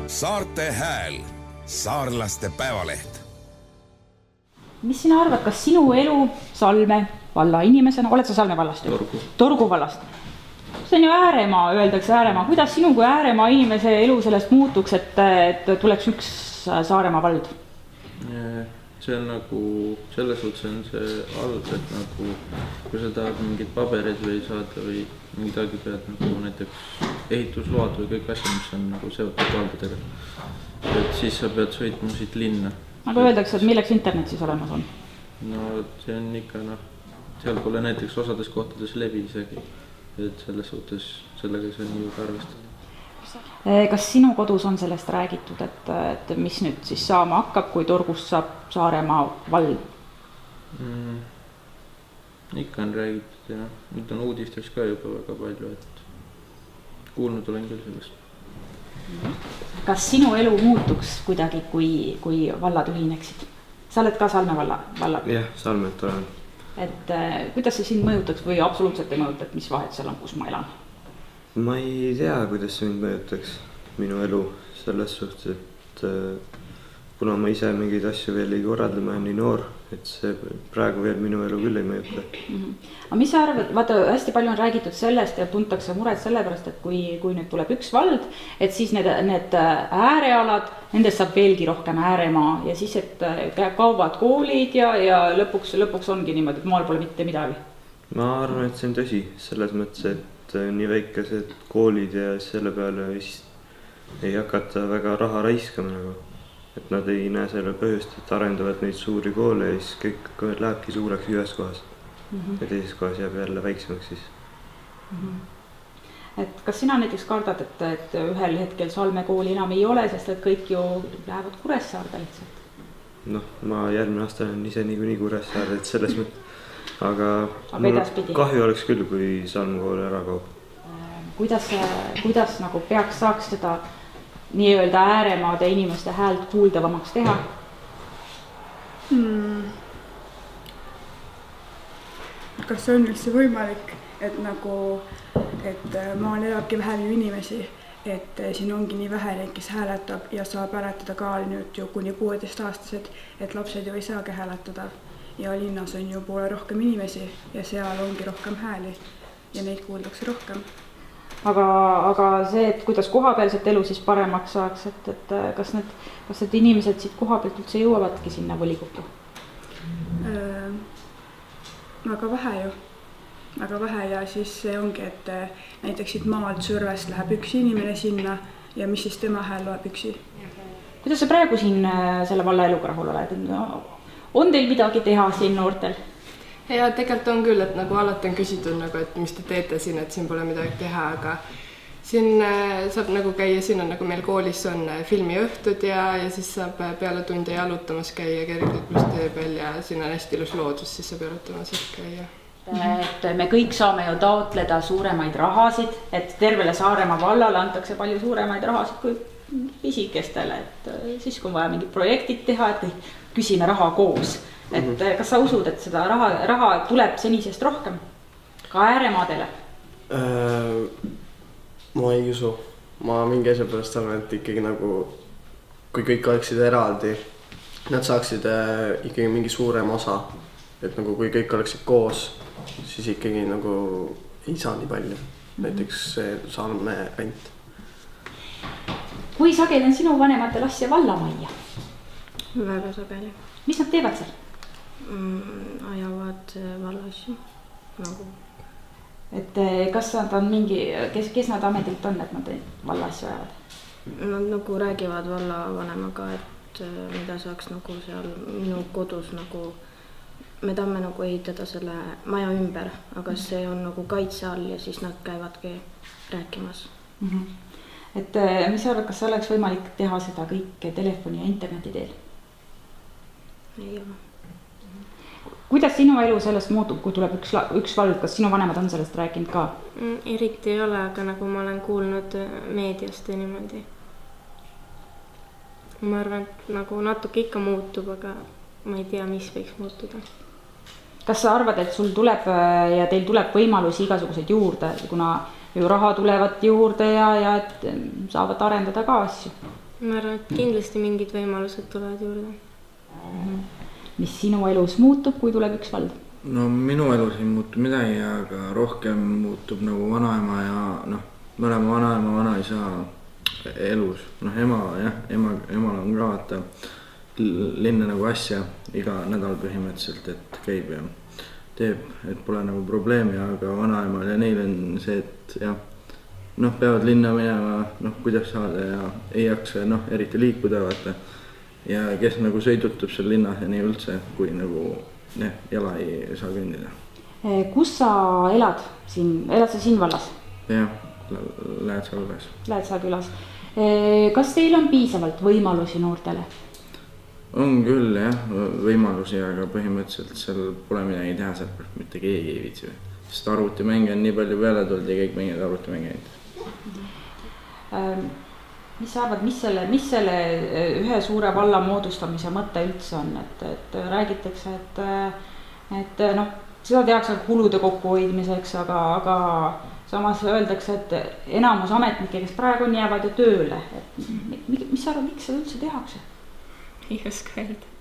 Saarte Hääl, saarlaste päevaleht. Mis sina arvad, kas sinu elu Salme valla inimesena, oled sa Salme vallast? Torgu vallast. See on ju Ääremaa, öeldakse Ääremaa. Kuidas sinu kui Ääremaa inimese elu sellest muutuks, et tuleks üks Saaremaa vald? See on nagu, selles suhtes on see halb, et nagu kui sa tahad mingid paberid või saada või midagi pead nagu näiteks ehitusload või kõik asjad, mis on nagu seotud valdadega. Et siis sa pead sõitma siit linna. Aga öeldakse, et milleks internet siis olemas on? No see on ikka seal pole näiteks osades kohtades levi isegi. Et selles suhtes sellega ei saa nii juba arvestada. Kas sinu kodus on sellest räägitud, et mis nüüd siis saama hakkab, kui Torgust saab Saaremaa vald? Ikka on räägitud ja nüüd on uudistes ka juba väga palju, et kuulnud olen küll sellest. Kas sinu elu muutuks kuidagi, kui vallad ühineksid? Sa oled ka Salme valla? Jah, Salmet olen. Et kuidas see sind mõjutaks või absoluutselt ei mõjuta, et mis vahet seal on, kus ma elan? Ma ei tea, kuidas see mind mõjutaks minu elu selles suhtes, et kuna ma ise mingeid asju veel ei korralda, ma olen nii noor, et see praegu veel minu elu küll ei mõjuta. Aga mis sa arvad, vaata hästi palju on räägitud sellest ja tuntakse muret sellepärast, et kui nüüd tuleb üks vald, et siis need äärealad, nendest saab veelgi rohkem Ääremaa ja siis, et kaovad koolid ja lõpuks ongi niimoodi, et maal pole mitte midagi. Ma arvan, et see on tõsi selles mõttes, et nii väikesed koolid ja selle peale ei hakata väga raha raiskama nagu. Et nad ei näe selle põhjust, et arendavad neid suuri koole ja siis kõik lähebki suureks ühes kohas. Ja teises kohas jääb jälle väiksemaks siis. Et kas sina näiteks kardad, et ühel hetkel Salme kooli enam ei ole, sest et kõik ju lähevad Kuressaarde lihtsalt? Noh, ma järgmine aasta olen ise niikuinii Kuressaarde, et selles mõttes. Aga mul kahju oleks küll, kui Salme kool ära kaob. Kuidas nagu saaks seda nii-öelda Ääremaade inimeste häält kuuldavamaks teha? Kas see on üldse võimalik, et maal elabki vähem ju inimesi, et siin ongi nii vähe neid, kes hääletab ja saab hääletada ka nüüd ju kuni 16-aastased, et lapsed ju ei saagi hääletada ja linnas on ju poole rohkem inimesi ja seal ongi rohkem hääli ja neid kuuldakse rohkem. Aga see, et kuidas kohapealset elu siis paremaks saaks, et kas need inimesed siit kohapealt üldse jõuavadki sinna volikokku? Väga vähe ja siis see ongi, et näiteks siit maalt Sõrvest läheb üks inimene sinna ja mis siis tema hääl loeb üksi. Kuidas sa praegu siin selle valla eluga rahul oled? On teil midagi teha siin noortel? Ja tegelikult on küll, et nagu alati on küsitud, et mis te teete siin, et siin pole midagi teha, aga siin saab nagu käia, siin on nagu meil koolis on filmiõhtud ja siis saab peale tunde jalutamas käia kergliiklustee peal ja siin on hästi ilus loodus, siis saab jalutamas käia. Et me kõik saame ju taotleda suuremaid rahasid, et tervele Saaremaa vallale antakse palju suuremaid rahasid kui pisikestele, et siis kui on vaja mingid projektid teha, et küsime raha koos. Et kas sa usud, et seda raha tuleb senisest rohkem ka Ääremaadele? Ma ei usu. Ma mingi asja pärast arvan, et ikkagi nagu kui kõik oleksid eraldi, nad saaksid ikkagi mingi suurem osa. Et nagu kui kõik oleksid koos, siis ikkagi nagu ei saa nii palju. Näiteks Salme kant. Kui sageli on sinu vanematel asja vallamajja? Väga sageli. Mis nad teevad seal? Ajavad vallasju nagu. Et kas nad on kes nad ametilt on, et nad vallasju ajavad? Nad nagu räägivad vallavanemaga, et mida saaks nagu seal minu kodus nagu me tahame nagu ehitada selle maja ümber, aga see on nagu kaitse all ja siis nad käivadki rääkimas. Et mis sa arvad, kas oleks võimalik teha seda kõike telefoni ja interneti teel? Ei ole. Kuidas sinu elu sellest muutub, kui tuleb üks vald, kas sinu vanemad on sellest rääkinud ka? Eriti ei ole, aga nagu ma olen kuulnud meediast ja niimoodi. Ma arvan, et nagu natuke ikka muutub, aga ma ei tea, mis võiks muutuda. Kas sa arvad, et sul tuleb ja teil tuleb võimalusi igasuguseid juurde, kuna ju raha tulevad juurde ja et saavad arendada ka asju? ma arvan, et kindlasti mingid võimalused tulevad juurde. mis sinu elus muutub, kui tuleb üks vald? no minu elus ei muutu midagi, aga rohkem muutub nagu vanaema ja noh, mõlema vanaema, vanaisa elus. noh, emal on ka vaata linna nagu asja iga nädal põhimõtteliselt, et käib ja teeb, et pole nagu probleemi, aga vanaemal ja neil on see, et jah, noh, peavad linna minema, noh, kuidas saada ja ei jaksa, noh, eriti liikuda, vaata. ja kes nagu sõidutab seal linnas ja nii üldse, kui nagu jala ei saa kõndida. Kus sa elad siin, elad sa siin vallas? jah, Läätsa külas. Läätsa külas. Kas teil on piisavalt võimalusi noortele? On küll jah, võimalusi, aga põhimõtteliselt seal pole midagi teha, sealt mitte keegi ei viitsi. Sest arvutimänge on nii palju peale tulnud ja kõik mängivad arvutimänge. Mis sa arvad, mis selle ühe suure valla moodustamise mõte üldse on, et räägitakse, et noh, seda tehakse kulude kokkuhoidmiseks, aga samas öeldakse, et enamus ametnikke, kes praegu on, jäävad ju tööle. Mis sa arvad, miks seda üldse tehakse? Ei oska öelda.